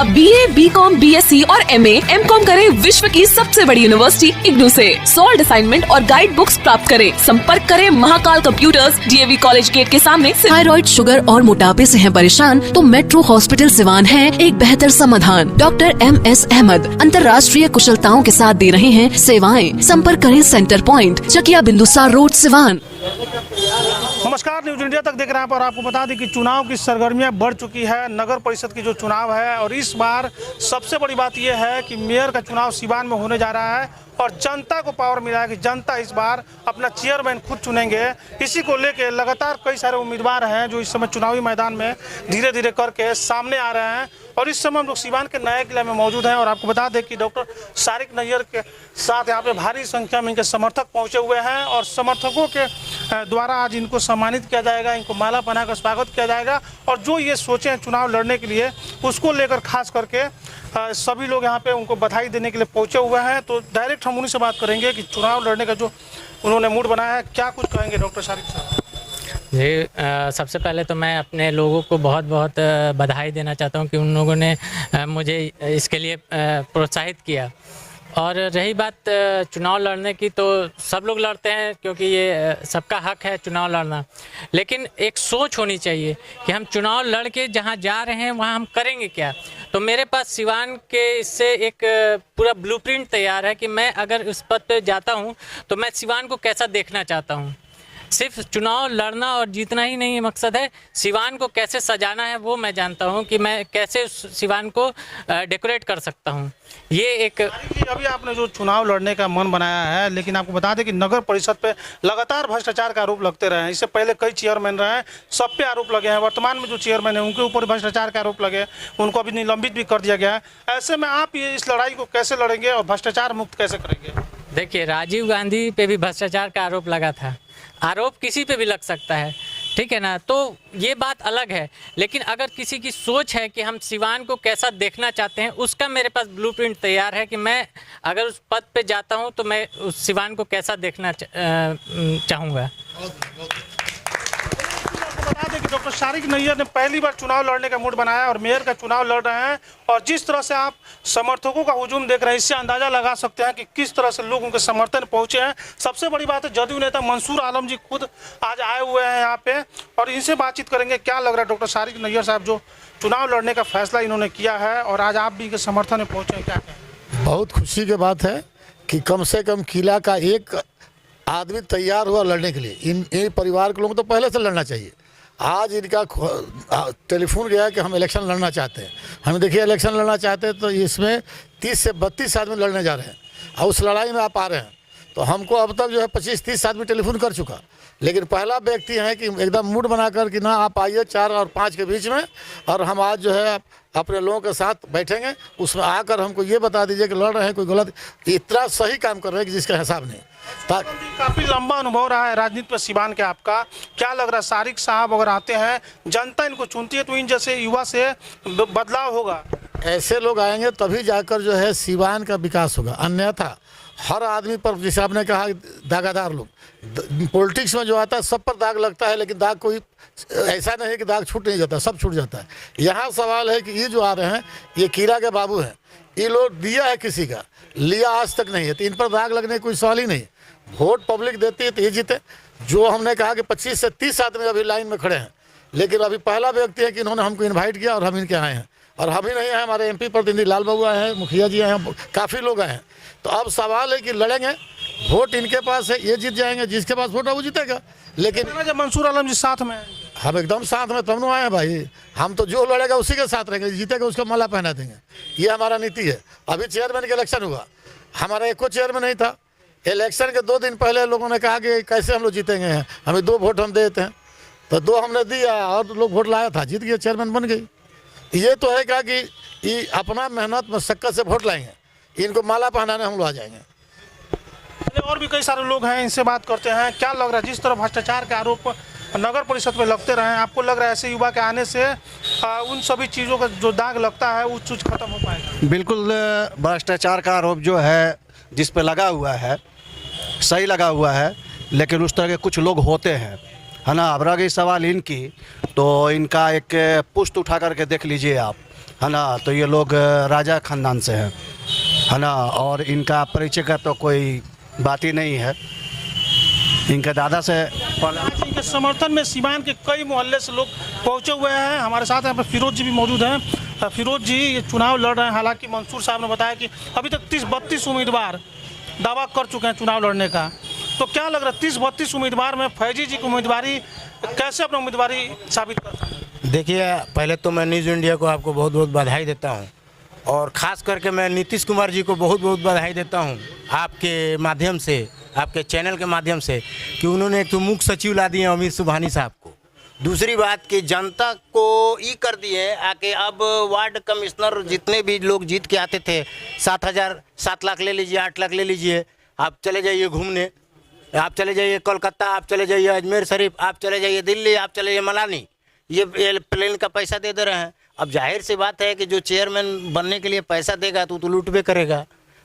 अब BA, BCom, BSc और MA, MCom करें विश्व की सबसे बड़ी यूनिवर्सिटी इग्नू से। सॉल्ड असाइनमेंट और गाइड बुक्स प्राप्त करें। संपर्क करें Mahakal computers, DAV college gate के सामने। थायराइड, शुगर और मोटापे से हैं परेशान तो मेट्रो हॉस्पिटल सिवान है एक बेहतर समाधान। डॉक्टर MS अहमद अंतर्राष्ट्रीय कुशलताओं के साथ दे रहे हैं सेवाएं। संपर्क करें centre point, Chakiya Bindusar road, Siwan. नमस्कार, न्यूज इंडिया तक देख रहे हैं। पर आपको बता दें कि चुनाव की सरगर्मियां बढ़ चुकी है। नगर परिषद की जो चुनाव है और इस बार सबसे बड़ी बात यह है कि मेयर का चुनाव सिवान में होने जा रहा है और जनता को पावर मिला है कि जनता इस बार अपना चेयरमैन खुद चुनेंगे। इसी को लेकर लगातार कई सारे उम्मीदवार हैं जो इस समय चुनावी मैदान में धीरे धीरे करके सामने आ रहे हैं। और इस समय हम लोग सिवान के नया किला में मौजूद हैं और आपको बता दें कि डॉक्टर सारिक नैयर के साथ यहाँ पे भारी संख्या में इनके समर्थक पहुँचे हुए हैं और समर्थकों के द्वारा आज इनको सम्मानित किया जाएगा, इनको माला पहनाकर स्वागत किया जाएगा। और जो ये सोचे हैं चुनाव लड़ने के लिए, उसको लेकर खास करके सभी लोग यहाँ पे उनको बधाई देने के लिए पहुँचे हुए हैं। तो डायरेक्ट हम उन्हीं से बात करेंगे कि चुनाव लड़ने का जो उन्होंने मूड बनाया है, क्या कुछ कहेंगे डॉक्टर सारिक साहब? जी, सबसे पहले तो मैं अपने लोगों को बहुत बहुत बधाई देना चाहता हूँ कि उन लोगों ने मुझे इसके लिए प्रोत्साहित किया। और रही बात चुनाव लड़ने की, तो सब लोग लड़ते हैं क्योंकि ये सबका हक है चुनाव लड़ना, लेकिन एक सोच होनी चाहिए कि हम चुनाव लड़ के जहाँ जा रहे हैं वहाँ हम करेंगे क्या। तो मेरे पास सिवान के इससे एक पूरा ब्लूप्रिंट तैयार है कि मैं अगर उस पद पे जाता हूँ तो मैं सिवान को कैसा देखना चाहता हूँ। सिर्फ चुनाव लड़ना और जीतना ही नहीं मकसद है, सिवान को कैसे सजाना है वो मैं जानता हूं कि मैं कैसे सिवान को डेकोरेट कर सकता हूं। ये एक अभी आपने जो चुनाव लड़ने का मन बनाया है, लेकिन आपको बता दें कि नगर परिषद पे लगातार भ्रष्टाचार का आरोप लगते रहे हैं। इससे पहले कई चेयरमैन रहे हैं, सब पे आरोप लगे हैं। वर्तमान में जो चेयरमैन है उनके ऊपर भ्रष्टाचार का आरोप लगे, उनको अभी निलंबित भी कर दिया गया है। ऐसे में आप ये इस लड़ाई को कैसे लड़ेंगे और भ्रष्टाचार मुक्त कैसे करेंगे? देखिए, राजीव गांधी पे भी भ्रष्टाचार का आरोप लगा था। आरोप किसी पे भी लग सकता है, ठीक है ना, तो ये बात अलग है। लेकिन अगर किसी की सोच है कि हम सिवान को कैसा देखना चाहते हैं, उसका मेरे पास ब्लूप्रिंट तैयार है कि मैं अगर उस पद पे जाता हूं तो मैं उस सिवान को कैसा देखना चाहूँगा। बता दें कि डॉक्टर सारिक नैयर ने पहली बार चुनाव लड़ने का मूड बनाया और मेयर का चुनाव लड़ रहे हैं। और जिस तरह से आप समर्थकों का हुजूम देख रहे हैं, इससे अंदाजा लगा सकते हैं कि किस तरह से लोग उनके समर्थन पहुंचे हैं। सबसे बड़ी बात है, जदयू नेता मंसूर आलम जी खुद आज आए हुए हैं यहाँ पे और इनसे बातचीत करेंगे। क्या लग रहा है डॉक्टर सारिक नैयर साहब, जो चुनाव लड़ने का फैसला इन्होंने किया है और आज आप भी इनके समर्थन में पहुँचे हैं, क्या कहें? बहुत खुशी की बात है कि कम से कम किला का एक आदमी तैयार हुआ लड़ने के लिए। इन परिवार के लोगों को तो पहले से लड़ना चाहिए। आज इनका टेलीफोन गया कि हम इलेक्शन लड़ना चाहते हैं। हम देखिए इलेक्शन लड़ना चाहते हैं तो इसमें 30 से 32 आदमी लड़ने जा रहे हैं और उस लड़ाई में आप आ रहे हैं। तो हमको अब तक जो है 25-30 आदमी टेलीफोन कर चुका, लेकिन पहला व्यक्ति है कि एकदम मूड बनाकर कि ना आप आइए 4 और 5 के बीच में और हम आज जो है अपने लोगों के साथ बैठेंगे। उसमें आकर हमको ये बता दीजिए कि लड़ रहे हैं कोई गलत, इतना सही काम कर रहे हैं कि जिसका हिसाब नहीं। काफ़ी लंबा अनुभव रहा है राजनीति पर सिवान के आपका, क्या लग रहा है सारिक साहब अगर आते हैं, जनता इनको चुनती है तो इन जैसे युवा से बदलाव होगा? ऐसे लोग आएंगे तभी जाकर जो है सिवान का विकास होगा। अन्यथा हर आदमी पर, जैसे आपने कहा, दागादार लोग पॉलिटिक्स में जो आता है सब पर दाग लगता है, लेकिन दाग कोई ऐसा नहीं है कि दाग छूट नहीं जाता, सब छूट जाता है। यहाँ सवाल है कि ये जो आ रहे हैं ये किला के बाबू हैं, ये लोग दिया है किसी का, लिया आज तक नहीं है, तो इन पर दाग लगने कोई सवाल ही नहीं। वोट पब्लिक देती है तो ये जीते। जो हमने कहा कि 25 से 30 आदमी अभी लाइन में खड़े हैं, लेकिन अभी पहला व्यक्ति है कि इन्होंने हमको इन्वाइट किया और हम इनके आए हैं। और हम ही नहीं हैं, हमारे MP प्रतिनिधि लाल बाबू आए हैं, मुखिया जी आए हैं, काफ़ी लोग आए हैं। तो अब सवाल है कि लड़ेंगे, वोट इनके पास है, ये जीत जाएंगे, जिसके पास वोट है वो जीतेगा। लेकिन जब मंसूर आलम जी साथ में, हम एकदम साथ में तब आए हैं भाई। हम तो जो लड़ेगा उसी के साथ रहेंगे, जीतेगा उसको माला पहना देंगे, ये हमारा नीति है। अभी चेयरमैन का इलेक्शन हुआ, हमारा एको चेयरमैन नहीं था। इलेक्शन के 2 दिन पहले लोगों ने कहा कि कैसे हम लोग जीतेंगे, हमें 2 वोट हम देते हैं, तो 2 हमने दिया और लोग वोट लाया था, जीत गया, चेयरमैन बन गई। ये तो है क्या कि ये अपना मेहनत मशक्कत से वोट लाएंगे, इनको माला पहनाने हम लोग आ जाएंगे। और भी कई सारे लोग हैं, इनसे बात करते हैं। क्या लग रहा है, जिस तरह भ्रष्टाचार के आरोप नगर परिषद में लगते रहे, आपको लग रहा है ऐसे युवा के आने से उन सभी चीज़ों का जो दाग लगता है वो चीज़ खत्म हो पाएगा? बिल्कुल, भ्रष्टाचार का आरोप जो है जिस पे लगा हुआ है सही लगा हुआ है, लेकिन उस तरह के कुछ लोग होते हैं, है ना। अब रह गई सवाल इनकी, तो इनका एक पुष्ट उठा करके देख लीजिए आप, है ना, तो ये लोग राजा खानदान से हैं, है ना, और इनका परिचय का तो कोई बात ही नहीं है। इनके दादा से इनके समर्थन में सीवान के कई मोहल्ले से लोग पहुंचे हुए हैं। हमारे साथ यहाँ पर फिरोज जी भी मौजूद हैं। फिरोज जी, ये चुनाव लड़ रहे हैं, हालांकि मंसूर साहब ने बताया कि अभी तक 30-32 उम्मीदवार दावा कर चुके हैं चुनाव लड़ने का, तो क्या लग रहा है 30-32 उम्मीदवार में फैजी जी की उम्मीदवारी कैसे अपना उम्मीदवारी साबित करता है? देखिए, पहले तो मैं न्यूज़ इंडिया को आपको बहुत बहुत बधाई देता हूं, और ख़ास करके मैं नीतीश कुमार जी को बहुत बहुत बधाई देता हूं आपके माध्यम से, आपके चैनल के माध्यम से, कि उन्होंने एक तो मुख्य सचिव ला दिए अमित सुबहानी साहब को। दूसरी बात कि जनता को ये कर दिए आके अब वार्ड कमिश्नर जितने भी लोग जीत के आते थे, 7 लाख ले लीजिए, 8 लाख ले लीजिए, आप चले जाइए घूमने, आप चले जाइए कोलकाता, आप चले जाइए अजमेर शरीफ, आप चले जाइए दिल्ली, आप चले जाइए मनाली, ये प्लेन का पैसा दे रहे हैं। अब जाहिर सी बात है कि जो चेयरमैन बनने के लिए पैसा देगा तो लूट भी करेगा,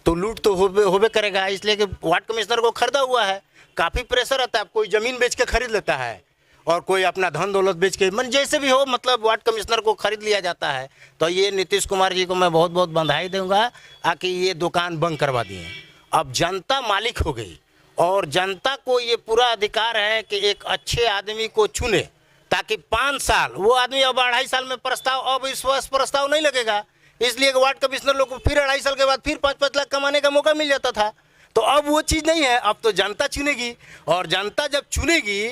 तो लूट तो होबे करेगा। इसलिए कि वार्ड कमिश्नर को खरीदा हुआ है, काफ़ी प्रेशर रहता है। कोई ज़मीन बेच के खरीद लेता है और कोई अपना धन दौलत बेच के, मन जैसे भी हो, मतलब वार्ड कमिश्नर को खरीद लिया जाता है। तो ये नीतीश कुमार जी को मैं बहुत बहुत बधाई दूंगा आकि ये दुकान बंद करवा दिए। अब जनता मालिक हो गई और जनता को ये पूरा अधिकार है कि एक अच्छे आदमी को चुने, ताकि 5 साल वो आदमी, अब 2.5 साल में प्रस्ताव, अब इस वर्ष प्रस्ताव नहीं लगेगा, इसलिए वार्ड कमिश्नर लोग को फिर 2.5 साल के बाद फिर 5-5 लाख कमाने का मौका मिल जाता था। तो अब वो चीज़ नहीं है, अब तो जनता चुनेगी, और जनता जब चुनेगी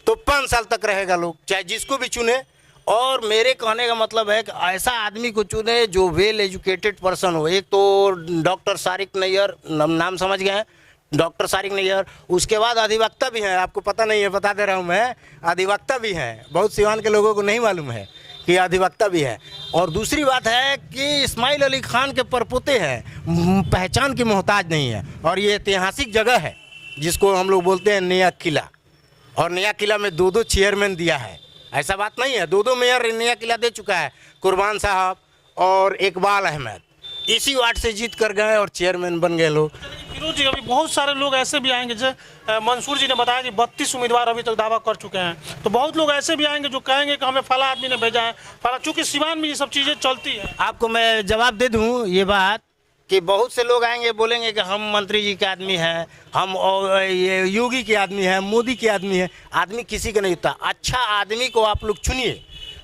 तो 5 साल तक रहेगा लोग, चाहे जिसको भी चुने। और मेरे कहने का मतलब है कि ऐसा आदमी को चुने जो वेल एजुकेटेड पर्सन हो। एक तो डॉक्टर सारिक नैयर, नाम समझ गए हैं, डॉक्टर सारिक नैयर, उसके बाद अधिवक्ता भी हैं, आपको पता नहीं है, बता दे रहा हूँ मैं, अधिवक्ता भी हैं, बहुत सिवान के लोगों को नहीं मालूम है कि अधिवक्ता भी है। और दूसरी बात है कि इस्माइल अली खान के परपोते हैं, पहचान की मोहताज नहीं है, और ये ऐतिहासिक जगह है जिसको हम लोग बोलते हैं नया किला, और नया किला में 2 चेयरमैन दिया है, ऐसा बात नहीं है, 2 मेयर नया किला दे चुका है, कुर्बान साहब और इकबाल अहमद, इसी वार्ड से जीत कर गए और चेयरमैन बन गए लोग। फिरोज जी, अभी बहुत सारे लोग ऐसे भी आएंगे, जैसे मंसूर जी ने बताया कि 32 उम्मीदवार अभी तक दावा कर चुके हैं, तो बहुत लोग ऐसे भी आएंगे जो कहेंगे कि हमें फला आदमी ने भेजा है, फला, चूँकि सिवान में ये सब चीज़ें चलती है। आपको मैं जवाब दे दूं ये बात कि बहुत से लोग आएंगे, बोलेंगे कि हम मंत्री जी के आदमी हैं, हम ये योगी के आदमी हैं, मोदी के आदमी हैं। आदमी किसी का नहीं होता, अच्छा आदमी को आप लोग चुनिए,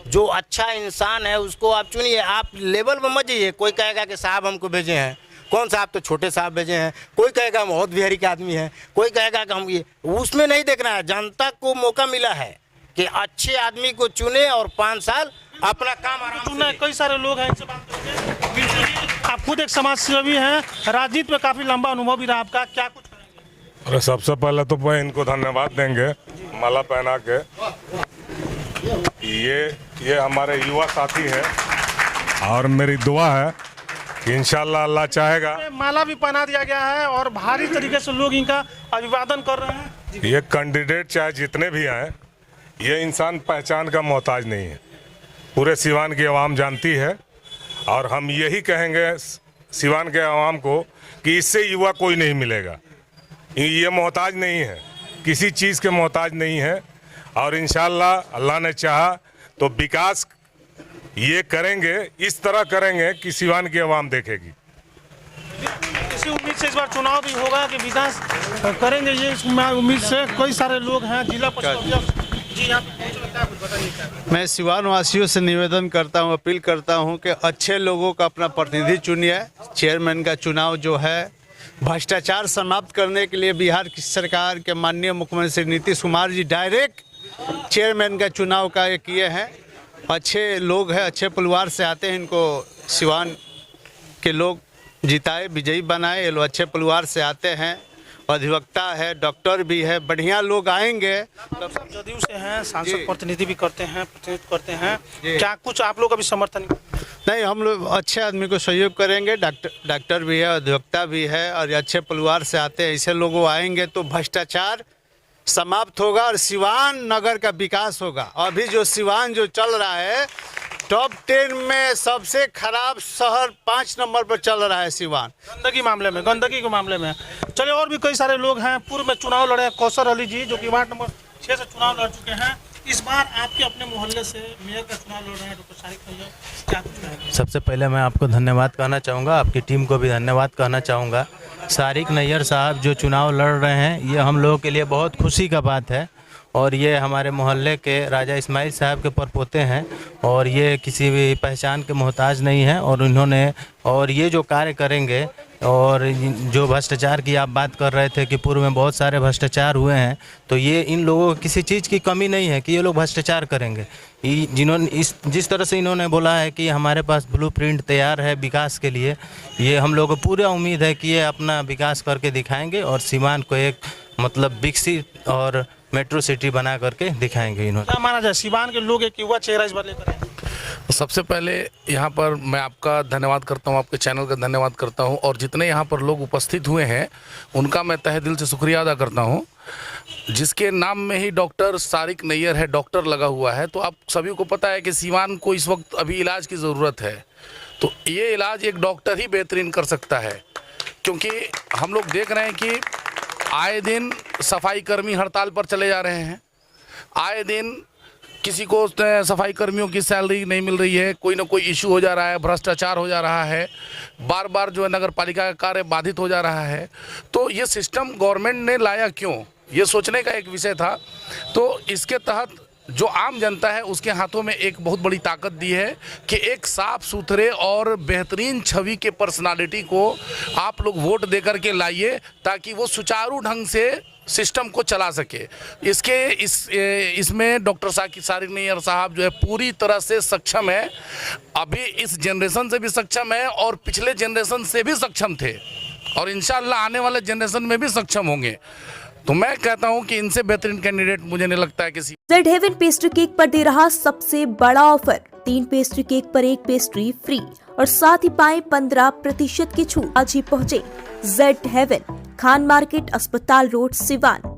जो अच्छा इंसान है उसको आप चुनिए, आप लेवल में मत जाइए। कोई कहेगा कि साहब हमको भेजे हैं, कौन साहब, तो छोटे साहब भेजे हैं, कोई कहेगा हम बहुत बिहारी के आदमी हैं, कोई कहेगा कि हम ये, उसमें नहीं देखना है। जनता को मौका मिला है कि अच्छे आदमी को चुने और 5 साल अपना काम आराम से चुना। कई सारे लोग हैं, इनसे बात करेंगे। आप खुद एक समाज सेवी हैं, राजनीति में काफ़ी लंबा अनुभव भी रहा आपका, क्या कुछ करेंगे? अरे सबसे पहले तो मैं इनको धन्यवाद देंगे, माला पहना के। ये हमारे युवा साथी हैं और मेरी दुआ है कि इंशाल्लाह अल्लाह चाहेगा। माला भी पहना दिया गया है और भारी तरीके से लोग इनका अभिवादन कर रहे हैं। ये कैंडिडेट चाहे जितने भी आए, ये इंसान पहचान का मोहताज नहीं है, पूरे सिवान की आवाम जानती है। और हम यही कहेंगे सिवान के आवाम को कि इससे युवा कोई नहीं मिलेगा, ये मोहताज नहीं है, किसी चीज़ के मोहताज नहीं है। और इंशाल्लाह अल्लाह ने चाहा तो विकास ये करेंगे, इस तरह करेंगे कि सिवान की आवाम देखेगी। इसी उम्मीद से इस बार चुनाव भी होगा कि विकास करेंगे, ये उम्मीद से कई सारे लोग हैं। जिला परिषद जी, आप मैं सिवान वासियों से निवेदन करता हूं, अपील करता हूं कि अच्छे लोगों का अपना प्रतिनिधि चुनिए। चेयरमैन का चुनाव जो है भ्रष्टाचार समाप्त करने के लिए बिहार की सरकार के माननीय मुख्यमंत्री श्री नीतीश कुमार जी डायरेक्ट चेयरमैन का चुनाव का ये किए हैं। अच्छे लोग हैं, अच्छे परिवार से आते हैं, इनको सिवान के लोग जिताए, विजयी बनाए। ये लोग अच्छे परिवार से आते हैं, अधिवक्ता है, डॉक्टर भी है, बढ़िया लोग आएंगे। सब जदयू से हैं, सांसद प्रतिनिधि भी करते हैं, प्रतिनिधित्व करते हैं, क्या कुछ आप लोग अभी समर्थन? नहीं, हम लोग अच्छे आदमी को सहयोग करेंगे। डॉक्टर भी है, अधिवक्ता भी है, और ये अच्छे परिवार से आते हैं। ऐसे लोग आएंगे तो भ्रष्टाचार समाप्त होगा और सिवान नगर का विकास होगा। अभी जो सिवान जो चल रहा है, टॉप 10 में सबसे खराब शहर 5 नंबर पर चल रहा है सिवान, गंदगी के मामले में। चलिए, और भी कई सारे लोग हैं। पूर्व में चुनाव लड़े कौसर अली जी, जो कि वार्ड नंबर 6 से चुनाव लड़ चुके हैं, इस बार आपके अपने मोहल्ले से मेयर का चुनाव लड़ रहे हैं डॉक्टर सारिक नैयर, क्या कुछ कहेंगे? सबसे पहले मैं आपको धन्यवाद कहना चाहूँगा, आपकी टीम को भी धन्यवाद कहना चाहूँगा। सारिक नैयर साहब जो चुनाव लड़ रहे हैं ये हम लोगों के लिए बहुत खुशी का बात है और ये हमारे मोहल्ले के राजा इस्माइल साहब के परपोते हैं और ये किसी भी पहचान के मोहताज नहीं है और इन्होंने और ये जो कार्य करेंगे और जो भ्रष्टाचार की आप बात कर रहे थे कि पूर्व में बहुत सारे भ्रष्टाचार हुए हैं, तो ये इन लोगों को किसी चीज़ की कमी नहीं है कि ये लोग भ्रष्टाचार करेंगे। जिन्होंने जिस तरह से इन्होंने बोला है कि हमारे पास ब्लूप्रिंट तैयार है विकास के लिए, ये हम लोगों को पूरा उम्मीद है कि ये अपना विकास करके दिखाएंगे और सीवान को एक मतलब विकसित और मेट्रो सिटी बना करके दिखाएंगे। इन्होंने क्या माना जाए सीवान के लोग एक युवा चेहरा इस बार लेकर आए? सबसे पहले यहाँ पर मैं आपका धन्यवाद करता हूँ, आपके चैनल का धन्यवाद करता हूँ और जितने यहाँ पर लोग उपस्थित हुए हैं उनका मैं तहे दिल से शुक्रिया अदा करता हूँ। जिसके नाम में ही डॉक्टर सारिक नैयर है, डॉक्टर लगा हुआ है, तो आप सभी को पता है कि सीवान को इस वक्त अभी इलाज की ज़रूरत है, तो ये इलाज एक डॉक्टर ही बेहतरीन कर सकता है। क्योंकि हम लोग देख रहे हैं कि आए दिन सफाई कर्मी हड़ताल पर चले जा रहे हैं, आए दिन किसी को सफाई कर्मियों की सैलरी नहीं मिल रही है, कोई ना कोई इशू हो जा रहा है, भ्रष्टाचार हो जा रहा है, बार बार जो है नगर पालिका का कार्य बाधित हो जा रहा है। तो ये सिस्टम गवर्नमेंट ने लाया क्यों, ये सोचने का एक विषय था। तो इसके तहत जो आम जनता है उसके हाथों में एक बहुत बड़ी ताकत दी है कि एक साफ सुथरे और बेहतरीन छवि के पर्सनालिटी को आप लोग वोट दे करके लाइए ताकि वो सुचारू ढंग से सिस्टम को चला सके। इसमें डॉक्टर सारिक नैयर साहब जो है पूरी तरह से सक्षम है, अभी इस जनरेशन से भी सक्षम है और पिछले जनरेशन से भी सक्षम थे और इंशाअल्लाह आने वाले जनरेशन में भी सक्षम होंगे। तो मैं कहता हूं कि इनसे बेहतरीन कैंडिडेट मुझे नहीं लगता है किसी। जेड हेवन पेस्ट्री केक पर दे रहा सबसे बड़ा ऑफर, 3 पेस्ट्री केक पर 1 पेस्ट्री फ्री और साथ ही पाएं 15% की छूट। आज ही पहुँचे जेड हेवन, खान मार्केट, अस्पताल रोड, सिवान।